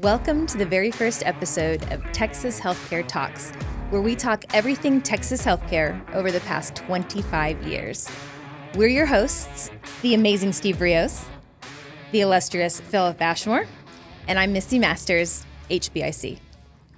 Welcome to the very first episode of Texas Healthcare Talks, where we talk everything Texas healthcare over the past 25 years. We're your hosts, the amazing Steve Rios, the illustrious Philip Ashmore, and I'm Misty Masters, HBIC.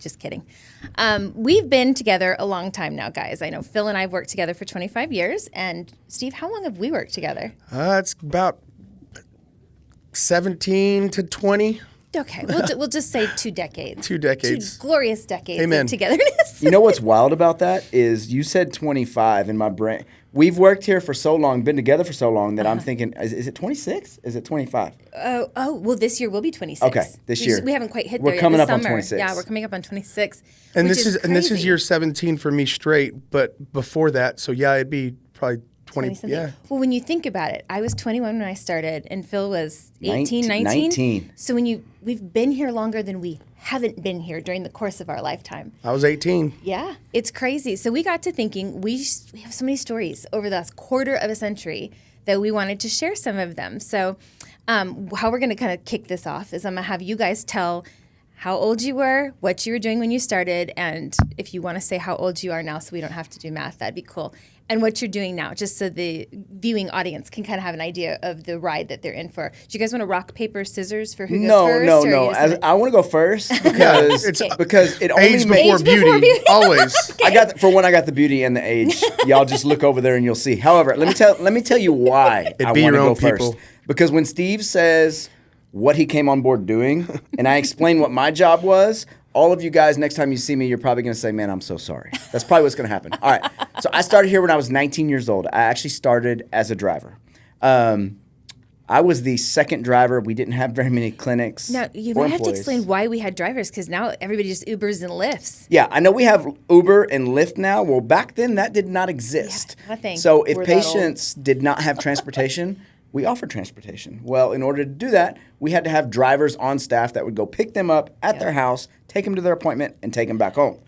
Just kidding. We've been together a long time now, guys. I know Phil and I have worked together for 25 years. And Steve, how long have we worked together? It's about 17 to 20. Okay, we'll just say 2 decades. 2 decades. 2 glorious decades Amen. of togetherness. You know what's wild about that is you said 25 in my brain. We've worked here for so long, been together for so long that I'm thinking, is it 26? Is it 25? Well, this year will be 26. Okay, this year. We haven't quite hit We're there yet. coming This up on summer. 26. Yeah, we're coming up on 26. And which this is crazy. year 17 for me straight, but before that, so yeah, it'd be probably 20. Yeah. Well, when you think about it, I was 21 when I started, and Phil was 18, 19. So we've been here longer than we haven't been here during the course of our lifetime. I was 18. Yeah, it's crazy. So we got to thinking, we have so many stories over the last quarter of a century that we wanted to share some of them. So how we're going to kind of kick this off is I'm going to have you guys tell how old you were, what you were doing when you started, and if you want to say how old you are now so we don't have to do math, that'd be cool. And what you're doing now, just so the viewing audience can kind of have an idea of the ride that they're in for. Do you guys want to rock, paper, scissors for who goes first? No. I want to go first because it only Age makes... before beauty, always. Okay. I got the beauty and the age. Y'all just look over there and you'll see. However, let me tell you why I want to go first. Because when Steve says what he came on board doing, and I explain what my job was, all of you guys, next time you see me, you're probably going to say, man, I'm so sorry. That's probably what's going to happen. All right. So I started here when I was 19 years old. I actually started as a driver. I was the second driver. We didn't have very many clinics. Now, you might have to explain why we had drivers, because now everybody just Ubers and Lyfts. Yeah, I know we have Uber and Lyft now. Well, back then, that did not exist. Yeah, nothing. So if patients did not have transportation, we offered transportation. Well, in order to do that, we had to have drivers on staff that would go pick them up at their house, take them to their appointment, and take them back home.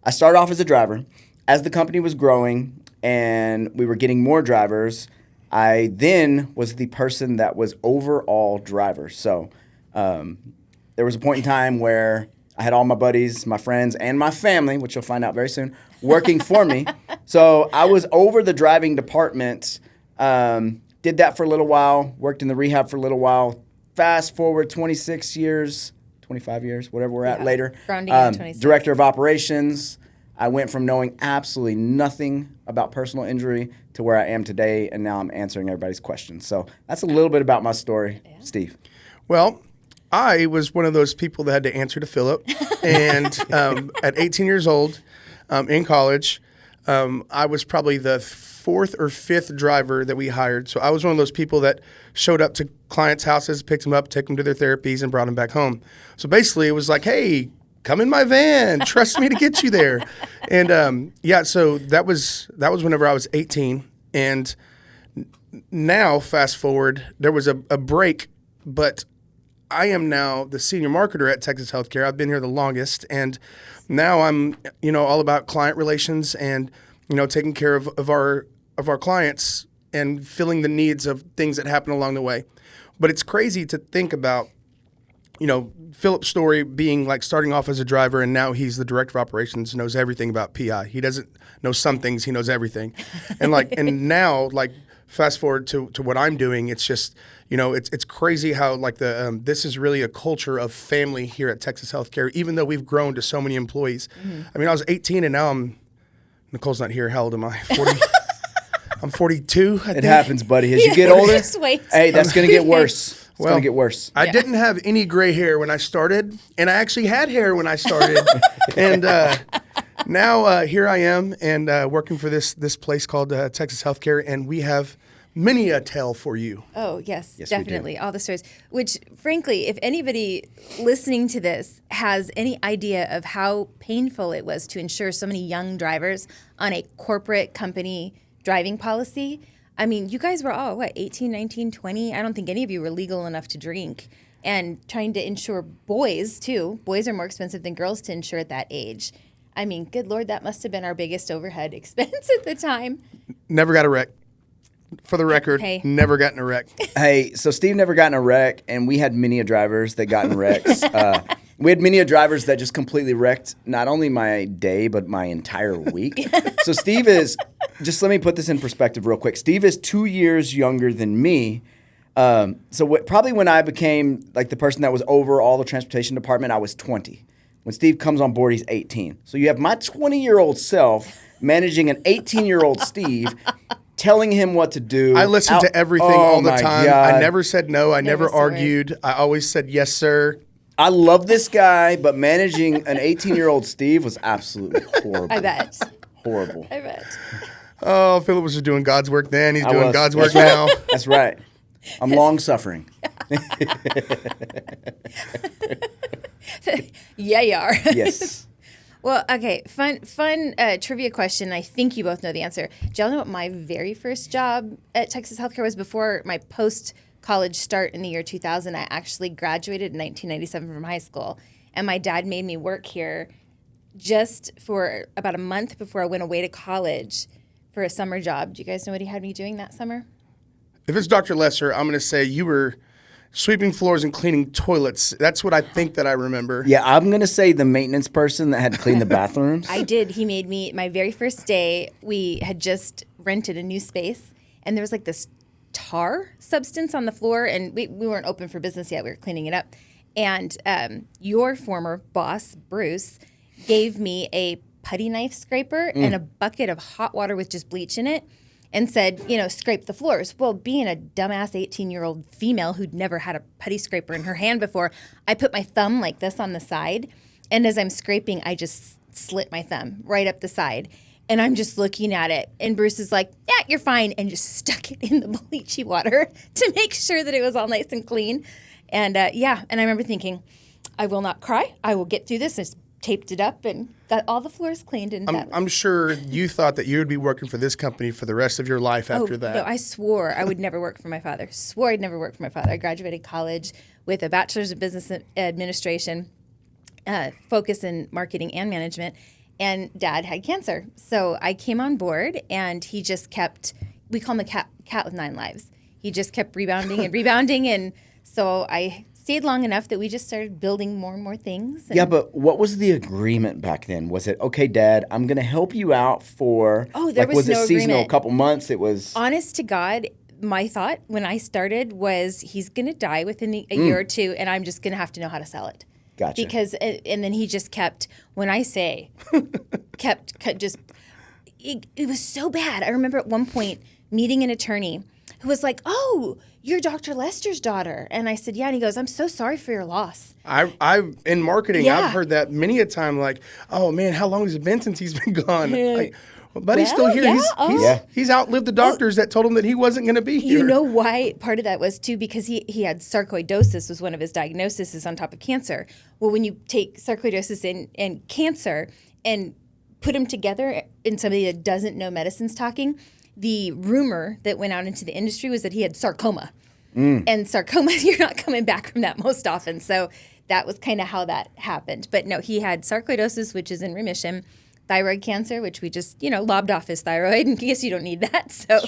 I started off as a driver. As the company was growing and we were getting more drivers, I then was the person that was overall driver. So there was a point in time where I had all my buddies, my friends, and my family, which you'll find out very soon, working for me. So I was over the driving department. Did that for a little while, worked in the rehab for a little while. Fast forward 26 years, 25 years, whatever we're at later. Rounding in 26. Director of operations. I went from knowing absolutely nothing about personal injury to where I am today, and now I'm answering everybody's questions. So that's a little bit about my story, Steve. Well, I was one of those people that had to answer to Philip. And at 18 years old, in college, I was probably the 4th or 5th driver that we hired. So I was one of those people that showed up to clients' houses, picked them up, took them to their therapies, and brought them back home. So basically it was like, hey, come in my van. Trust me to get you there. And so that was whenever I was 18. And now, fast forward, there was a break, but I am now the senior marketer at Texas Healthcare. I've been here the longest, and now I'm, all about client relations and, taking care of our clients and filling the needs of things that happen along the way. But it's crazy to think about, Philip's story being like starting off as a driver, and now he's the director of operations, knows everything about PI. He doesn't know some things, he knows everything. And now fast forward to what I'm doing, it's just, it's crazy how this is really a culture of family here at Texas Healthcare, even though we've grown to so many employees. Mm-hmm. I mean, I was 18 and now Nicole's not here. How old am I? 40? I'm 42, I think. It happens, buddy. As you get older, just wait. Hey, that's going to get worse. It's going to get worse. I didn't have any gray hair when I started, and I actually had hair when I started. And now here I am and working for this place called Texas Healthcare, and we have many a tale for you. Oh, yes definitely. All the stories, which frankly, if anybody listening to this has any idea of how painful it was to insure so many young drivers on a corporate company driving policy, I mean, you guys were all, 18, 19, 20? I don't think any of you were legal enough to drink. And trying to insure boys, too. Boys are more expensive than girls to insure at that age. I mean, good Lord, that must have been our biggest overhead expense at the time. Never got a wreck. For the record, never got in a wreck. Hey, so Steve never got in a wreck, and we had many drivers that got in wrecks. We had many drivers that just completely wrecked not only my day, but my entire week. So Steve is, just let me put this in perspective real quick. Steve is 2 years younger than me. Probably when I became like the person that was over all the transportation department, I was 20. When Steve comes on board, he's 18. So you have my 20-year-old self managing an 18-year-old Steve, telling him what to do. I listened to everything all the time. God. I never said no. I never Never said argued. I always said yes, sir. I love this guy, but managing an 18-year-old Steve was absolutely horrible. I bet. Horrible. I bet. Oh, Philip was just doing God's work then. He's doing was. God's work now. That's right. I'm long-suffering. Yeah, you are. Yes. Well, okay. Fun trivia question. I think you both know the answer. Do y'all know what my very first job at Texas Healthcare was before my post-college start in the year 2000? I actually graduated in 1997 from high school, and my dad made me work here just for about a month before I went away to college for a summer job. Do you guys know what he had me doing that summer? If it's Dr. Lesser, I'm going to say you were sweeping floors and cleaning toilets. That's what I think that I remember. Yeah, I'm going to say the maintenance person that had to clean the bathrooms. I did. He made me, my very first day, we had just rented a new space, and there was like this tar substance on the floor, and we weren't open for business yet. We were cleaning it up. And your former boss, Bruce, gave me a putty knife scraper and a bucket of hot water with just bleach in it, and said, scrape the floors. Well, being a dumbass 18-year-old female who'd never had a putty scraper in her hand before, I put my thumb like this on the side, and as I'm scraping, I just slit my thumb right up the side. And I'm just looking at it, and Bruce is like, yeah, you're fine, and just stuck it in the bleachy water to make sure that it was all nice and clean. And and I remember thinking, I will not cry. I will get through this. And just taped it up and got all the floors cleaned. And I'm sure you thought that you would be working for this company for the rest of your life after that. No, I swore I would never work for my father. Swore I'd never work for my father. I graduated college with a bachelor's of business administration, focus in marketing and management, and Dad had cancer. So I came on board, and he just kept, we call him the cat with 9 lives. He just kept rebounding and rebounding, and so I stayed long enough that we just started building more and more things. Yeah, but what was the agreement back then? Was it, okay, Dad, I'm going to help you out for, there was no it seasonal, agreement. a couple months? It was... Honest to God, my thought when I started was he's going to die within a year or two, and I'm just going to have to know how to sell it. Gotcha. Because, and then he just kept, when I say, kept just, it was so bad. I remember at one point meeting an attorney who was like, oh, you're Dr. Lester's daughter. And I said, yeah. And he goes, I'm so sorry for your loss. I've in marketing, Yeah. I've heard that many a time, like, oh, man, how long has it been since he's been gone? Like, but he's still here. Yeah, He's outlived the doctors that told him that he wasn't going to be here. You know why part of that was, too? Because he had sarcoidosis was one of his diagnoses on top of cancer. Well, when you take sarcoidosis and cancer and put them together in somebody that doesn't know medicine's talking, the rumor that went out into the industry was that he had sarcoma. And sarcoma, you're not coming back from that most often. So that was kind of how that happened. But no, he had sarcoidosis, which is in remission, thyroid cancer, which we just, lobbed off his thyroid in case you don't need that. So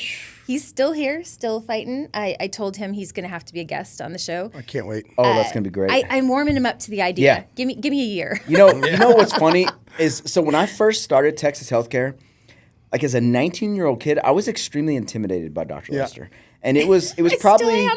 he's still here, still fighting. I told him he's going to have to be a guest on the show. I can't wait. Oh, that's going to be great. I'm warming him up to the idea. Yeah. Give me a year. You know what's funny is, so when I first started Texas Healthcare, like as a 19-year-old kid, I was extremely intimidated by Dr. Lester. And it was probably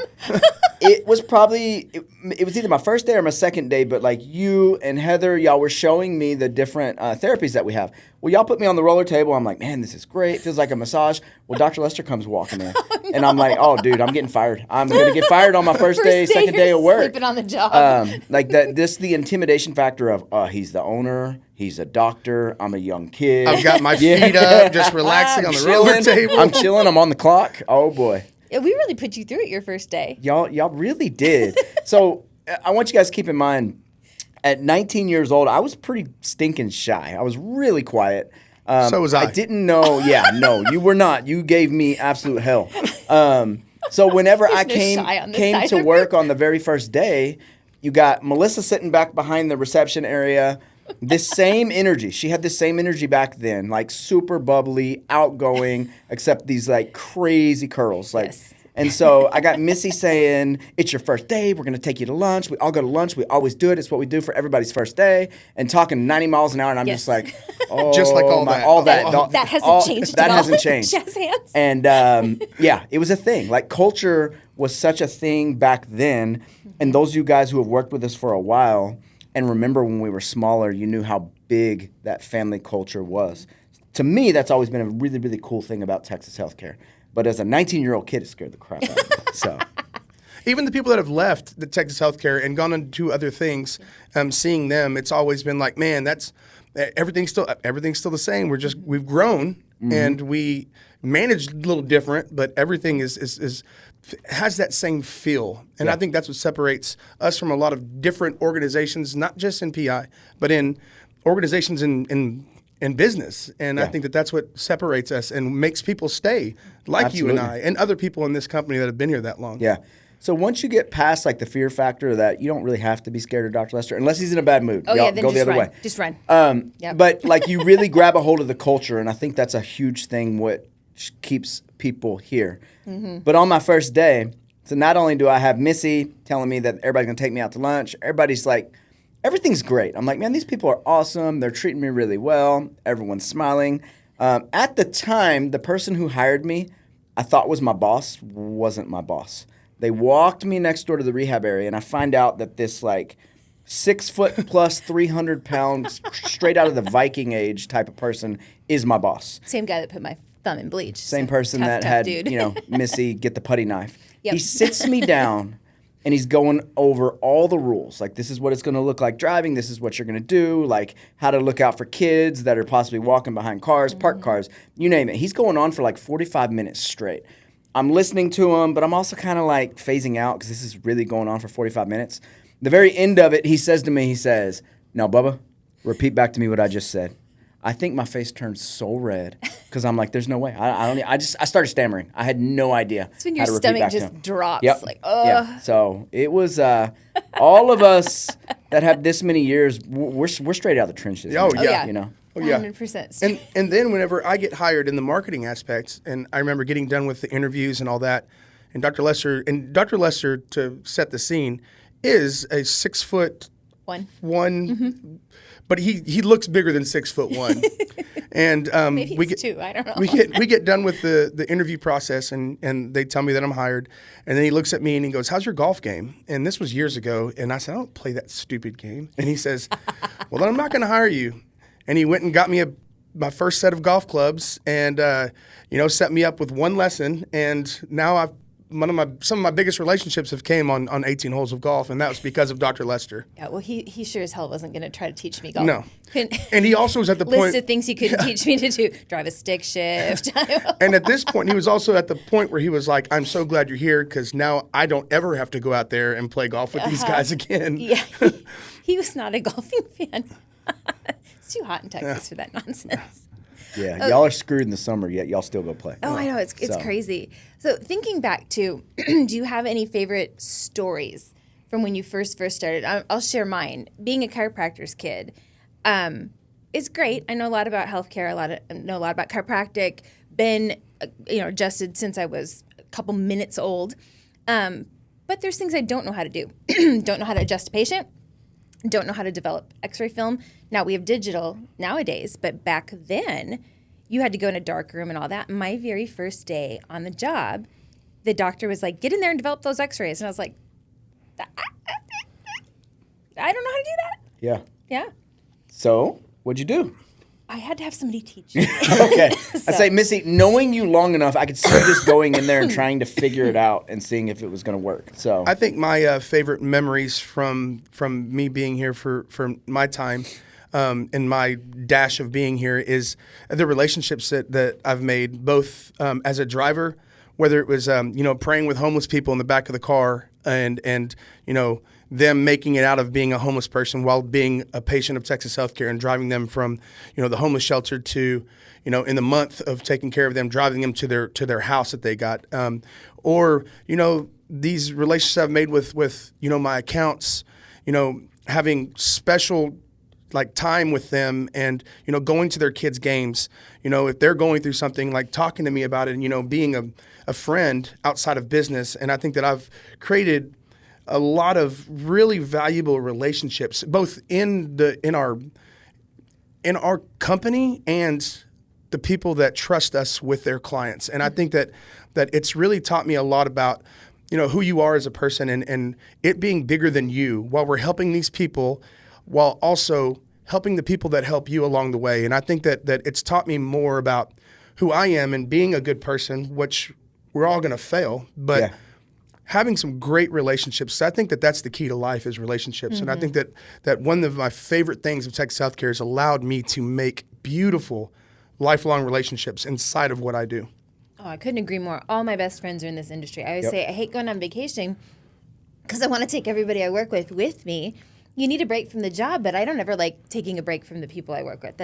it was either my first day or my second day, but like you and Heather, y'all were showing me the different therapies that we have. Well, y'all put me on the roller table. I'm like, man, this is great. It feels like a massage. Well, Dr. Lester comes walking in. And I'm like, oh, dude, I'm getting fired. I'm going to get fired on my first day, second day of work. Sleeping on the job. Like that, the intimidation factor of, he's the owner, he's a doctor, I'm a young kid. I've got my feet up, just relaxing on the roller table. I'm chilling, I'm on the clock. Oh, boy. Yeah, we really put you through it your first day. Y'all really did. So I want you guys to keep in mind, at 19 years old, I was pretty stinking shy. I was really quiet. So was I. I didn't know. Yeah, no, you were not. You gave me absolute hell. So whenever I came to work on the very first day, you got Melissa sitting back behind the reception area. This same energy. She had the same energy back then, like super bubbly, outgoing, except these like crazy curls. Like, Yes. And so I got Missy saying, it's your first day. We're going to take you to lunch. We all go to lunch. We always do it. It's what we do for everybody's first day. And talking 90 miles an hour. And I'm just like, oh, Just like all that. All that. That hasn't changed That at all. hasn't changed. Jazz hands. And yeah, it was a thing. Like culture was such a thing back then. And those of you guys who have worked with us for a while and remember when we were smaller, you knew how big that family culture was. To me, that's always been a really, really cool thing about Texas healthcare. But as a 19-year-old kid, it scared the crap out of me. So, Even the people that have left the Texas healthcare and gone on to do other things, seeing them, it's always been like, man, that's everything's still the same. We've grown and we managed a little different, but everything is has that same feel. And I think that's what separates us from a lot of different organizations, not just in PI, but in organizations in business. And I think that's what separates us and makes people stay, like Absolutely. you and I, and other people in this company that have been here that long. yeah. So once you get past like the fear factor that you don't really have to be scared of Dr. Lester unless he's in a bad mood. Oh, Y'all yeah, then go just the other run. way. Just run. Yep. But like you really grab a hold of the culture, and I think that's a huge thing which keeps people here. But on my first day, so not only do I have Missy telling me that everybody's going to take me out to lunch, everybody's like, everything's great. I'm like, man, these people are awesome. They're treating me really well. Everyone's smiling. At the time, the person who hired me, I thought was my boss, wasn't my boss. They walked me next door to the rehab area, and I find out that this like 6 foot plus 300 pounds, straight out of the Viking age type of person is my boss. Same guy that put my thumb in bleach. Same So person that tough had, dude. Missy get the putty knife. Yep. He sits me down and he's going over all the rules. Like, this is what it's going to look like driving. This is what you're going to do. Like, how to look out for kids that are possibly walking behind cars, parked cars, you name it. He's going on for like 45 minutes straight. I'm listening to him, but I'm also kind of like phasing out because this is really going on for 45 minutes. The very end of it, he says to me, now, Bubba, repeat back to me what I just said. I think my face turned so red because I'm like, there's no way. I started stammering. I had no idea. It's when how your to repeat stomach back to just him. drops. Yep. Like, oh. Yeah. So it was all of us that have this many years. We're straight out of the trenches. Oh, man, yeah. You know. Oh, yeah. 100%. And then whenever I get hired in the marketing aspects, and I remember getting done with the interviews and all that, and Dr. Lester, to set the scene, is a 6 foot One. but he looks bigger than 6'1", and Maybe we it's get two. I don't know. we get done with the interview process, and they tell me that I'm hired, and then he looks at me and he goes, "How's your golf game?" And this was years ago, and I said, "I don't play that stupid game," and he says, "Well, then I'm not going to hire you." And he went and got me my first set of golf clubs, and set me up with one lesson, and now some of my biggest relationships have came on 18 holes of golf, and that was because of Dr. Lester. Yeah, well, he sure as hell wasn't going to try to teach me golf. No. And he also was at the List point. of things he couldn't teach me to do. Drive a stick shift. And at this point, he was also at the point where he was like, "I'm so glad you're here because now I don't ever have to go out there and play golf with these guys again." Yeah, he was not a golfing fan. It's too hot in Texas for that nonsense. Yeah, y'all are screwed in the summer, yet y'all still go play. Oh, I know. It's So. crazy. So thinking back to, do you have any favorite stories from when you first started? I'll share mine. Being a chiropractor's kid, it's great. I know a lot about healthcare. Know a lot about chiropractic. Been adjusted since I was a couple minutes old. But there's things I don't know how to do. Don't know how to adjust a patient. Don't know how to develop X-ray film. Now we have digital nowadays, but back then you had to go in a dark room and all that. My very first day on the job, the doctor was like, "Get in there and develop those X-rays." And I was like, I don't know how to do that. Yeah. Yeah. So, what'd you do? I had to have somebody teach me. Okay. I say, Missy, knowing you long enough, I could see you just going in there and trying to figure it out and seeing if it was going to work. So I think my favorite memories from me being here for my time and my dash of being here is the relationships that I've made, both as a driver, whether it was praying with homeless people in the back of the car and them making it out of being a homeless person while being a patient of Texas Healthcare and driving them from the homeless shelter to in the month of taking care of them, driving them to their house that they got, or these relationships I've made with my accounts, having special like time with them and, going to their kids' games, if they're going through something, like talking to me about it and, being a friend outside of business. And I think that I've created a lot of really valuable relationships, both in our company and the people that trust us with their clients. And I think that it's really taught me a lot about, who you are as a person and it being bigger than you while we're helping these people, while also helping the people that help you along the way. And I think that it's taught me more about who I am and being a good person, which we're all going to fail, but having some great relationships. So I think that that's the key to life is relationships. Mm-hmm. And I think that one of my favorite things of Texas Healthcare has allowed me to make beautiful lifelong relationships inside of what I do. Oh, I couldn't agree more. All my best friends are in this industry. I always say I hate going on vacation because I want to take everybody I work with me. You need a break from the job, but I don't ever like taking a break from the people I work with.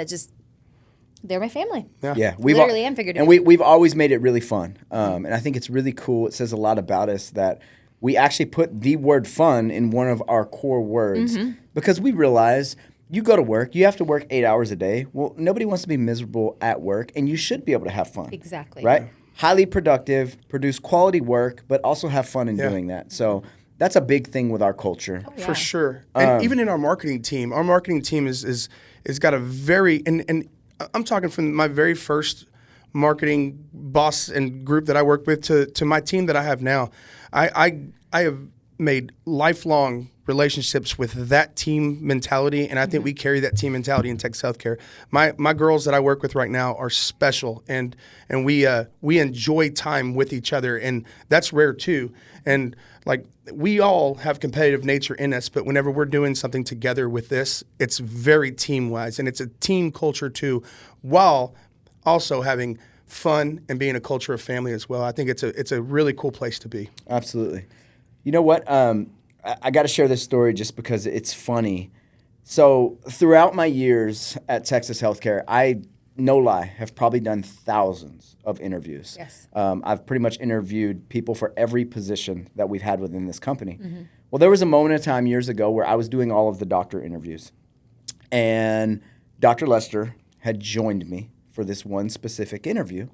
They're my family. Yeah, literally and figuratively. And we've always made it really fun. And I think it's really cool. It says a lot about us that we actually put the word fun in one of our core words because we realize you go to work, you have to work 8 hours a day. Well, nobody wants to be miserable at work, and you should be able to have fun. Exactly. Right? Highly productive, produce quality work, but also have fun in doing that. So that's a big thing with our culture. Oh, yeah. For sure. And even in our marketing team is got a very, and I'm talking from my very first marketing boss and group that I work with to my team that I have now. I have made lifelong relationships with that team mentality, and I think we carry that team mentality in Texas Healthcare. My girls that I work with right now are special, and we enjoy time with each other, and that's rare too. And like we all have competitive nature in us, but whenever we're doing something together with this, it's very team-wise, and it's a team culture too, while also having fun and being a culture of family as well. I think it's a really cool place to be. Absolutely. You know what? I got to share this story just because it's funny. So throughout my years at Texas Healthcare, I, no lie, have probably done thousands of interviews. Yes. I've pretty much interviewed people for every position that we've had within this company. Mm-hmm. Well, there was a moment in time years ago where I was doing all of the doctor interviews. And Dr. Lester had joined me for this one specific interview.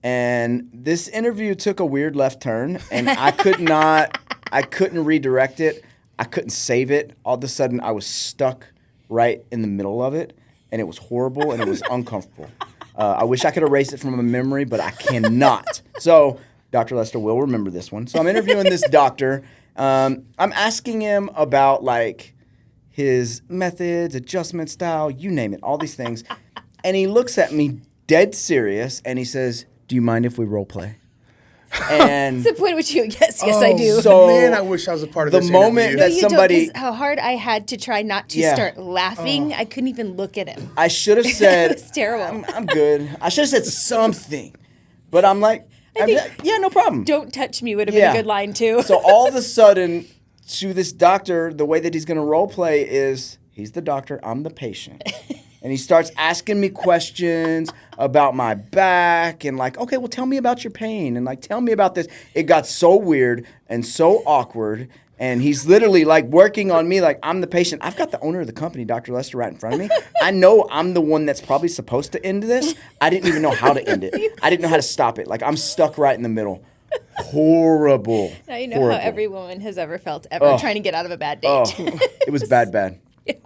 And this interview took a weird left turn, and I couldn't redirect it. I couldn't save it. All of a sudden, I was stuck right in the middle of it, and it was horrible, and it was uncomfortable. I wish I could erase it from my memory, but I cannot. So Dr. Lester will remember this one. So I'm interviewing this doctor. I'm asking him about, like, his methods, adjustment style, you name it, all these things. And he looks at me dead serious, and he says, "Do you mind if we role play?" And it's the point at which you, yes, I do. So man, I wish I was a part of the this moment interview. that No, you somebody, don't, 'cause how hard I had to try not to start laughing. I couldn't even look at him. I should have said, It was terrible. I'm good. I should have said something, but I'm like, yeah, no problem. Don't touch me would have been a good line too. So all of a sudden, to this doctor, the way that he's going to role play is he's the doctor, I'm the patient. And he starts asking me questions about my back and like, okay, well, tell me about your pain and like, tell me about this. It got so weird and so awkward. And he's literally like working on me like I'm the patient. I've got the owner of the company, Dr. Lester, right in front of me. I know I'm the one that's probably supposed to end this. I didn't even know how to end it. I didn't know how to stop it. Like I'm stuck right in the middle. Horrible. Now you know how every woman has ever felt trying to get out of a bad date. It was bad. Yeah.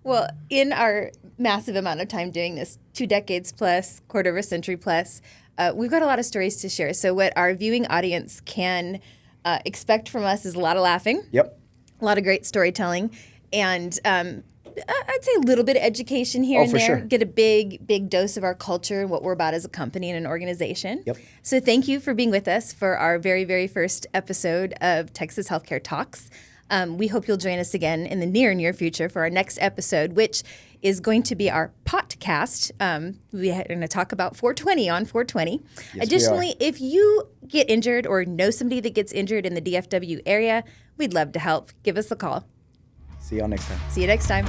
Well, in our massive amount of time doing this, 2 decades plus, quarter of a century plus, we've got a lot of stories to share. So what our viewing audience can expect from us is a lot of laughing. Yep. A lot of great storytelling. And I'd say a little bit of education here and there. Sure. Get a big dose of our culture and what we're about as a company and an organization. Yep. So thank you for being with us for our very, very first episode of Texas Healthcare Talks. We hope you'll join us again in the near future for our next episode, which is going to be our podcast. We're going to talk about 420 on 420. Yes, Additionally, if you get injured or know somebody that gets injured in the DFW area, we'd love to help. Give us a call. See y'all next time. See you next time.